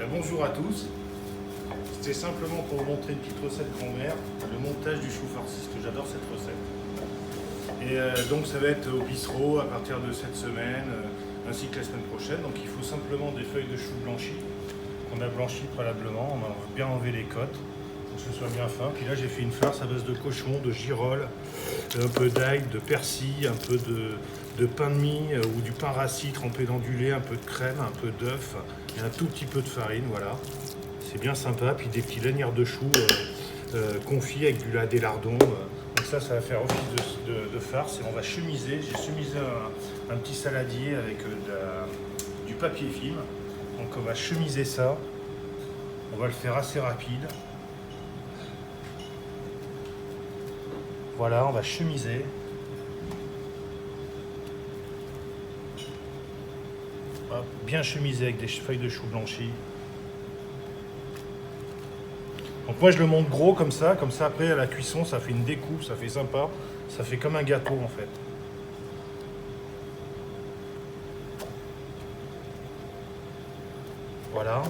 Bonjour à tous. C'était simplement pour vous montrer une petite recette grand-mère, le montage du chou farci, parce que j'adore cette recette. Et donc ça va être au bistrot à partir de cette semaine, ainsi que la semaine prochaine. Donc il faut simplement des feuilles de chou blanchies, qu'on a blanchies préalablement. On va bien enlever les côtes, pour que ce soit bien fin. Puis là j'ai fait une farce à base de cochon, de girolles, un peu d'ail, de persil, un peu de pain de mie ou du pain rassis trempé dans du lait, un peu de crème, un peu d'œuf et un tout petit peu de farine, voilà. C'est bien sympa, puis des petits lanières de choux confits avec des lardons. Donc ça va faire office de farce et on va chemiser. J'ai chemisé un petit saladier avec du papier film. Donc on va chemiser ça. On va le faire assez rapide. Voilà, on va chemiser. Hop, bien chemiser avec des feuilles de chou blanchies. Donc moi je le monte gros comme ça après à la cuisson ça fait une découpe, ça fait sympa, ça fait comme un gâteau en fait. Voilà,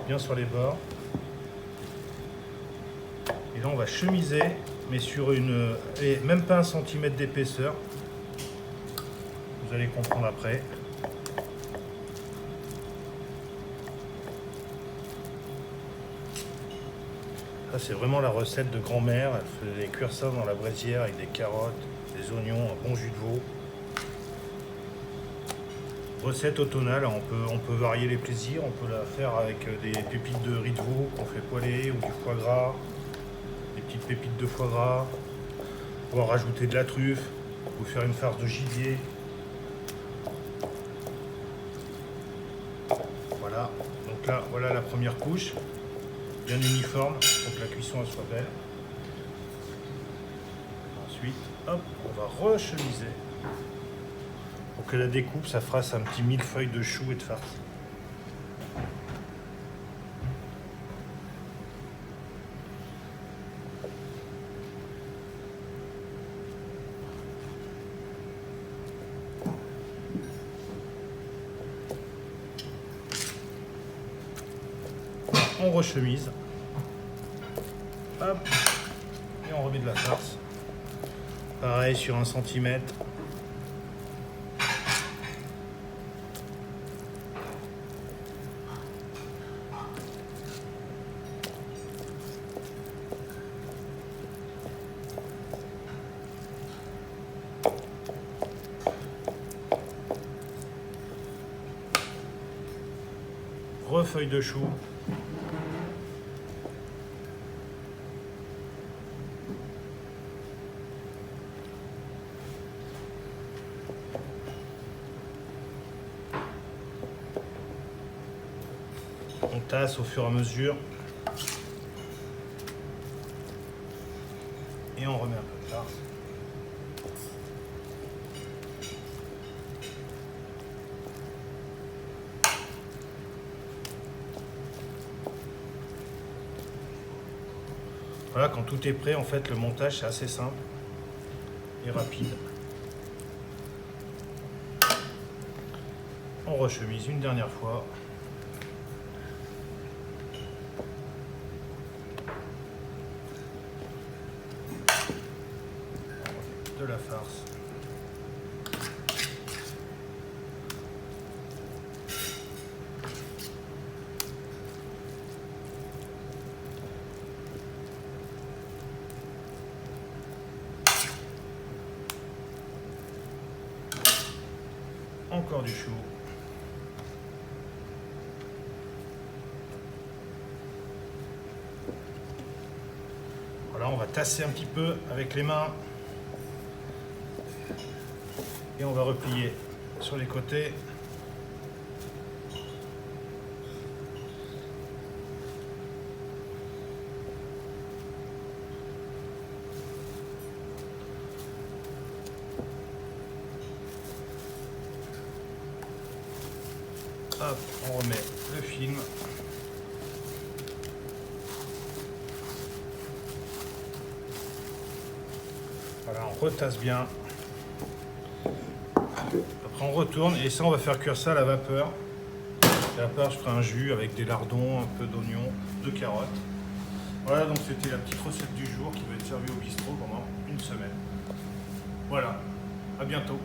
bien sur les bords. Et là on va chemiser, mais sur même pas 1 centimètre d'épaisseur. Vous allez comprendre après. Ça c'est vraiment la recette de grand-mère. Elle faisait cuire ça dans la braisière avec des carottes, des oignons, un bon jus de veau. Recette automnale, on peut varier les plaisirs. On peut la faire avec des pépites de riz de veau qu'on fait poêler ou du foie gras, des petites pépites de foie gras, ou en rajouter de la truffe, ou faire une farce de gibier. Voilà, donc là voilà la première couche. Bien uniforme pour que la cuisson elle soit belle. Ensuite, hop, on va rechemiser pour que la découpe ça fasse un petit millefeuille de chou et de farce. On rechemise. Hop, et on remet de la farce. Pareil sur 1 centimètre. Refeuille de chou. On tasse au fur et à mesure et on remet un peu de farce. Voilà, quand tout est prêt, en fait, le montage c'est assez simple et rapide. On rechemise une dernière fois. De la farce. Encore du chou. Voilà, on va tasser un petit peu avec les mains. Et on va replier sur les côtés. Hop, on remet le film. Voilà, on retasse bien. Après on retourne et ça on va faire cuire ça à la vapeur Et à part, je ferai un jus avec des lardons, un peu d'oignons, de carottes. Voilà, donc c'était la petite recette du jour qui va être servie au bistrot pendant une semaine. Voilà, à bientôt.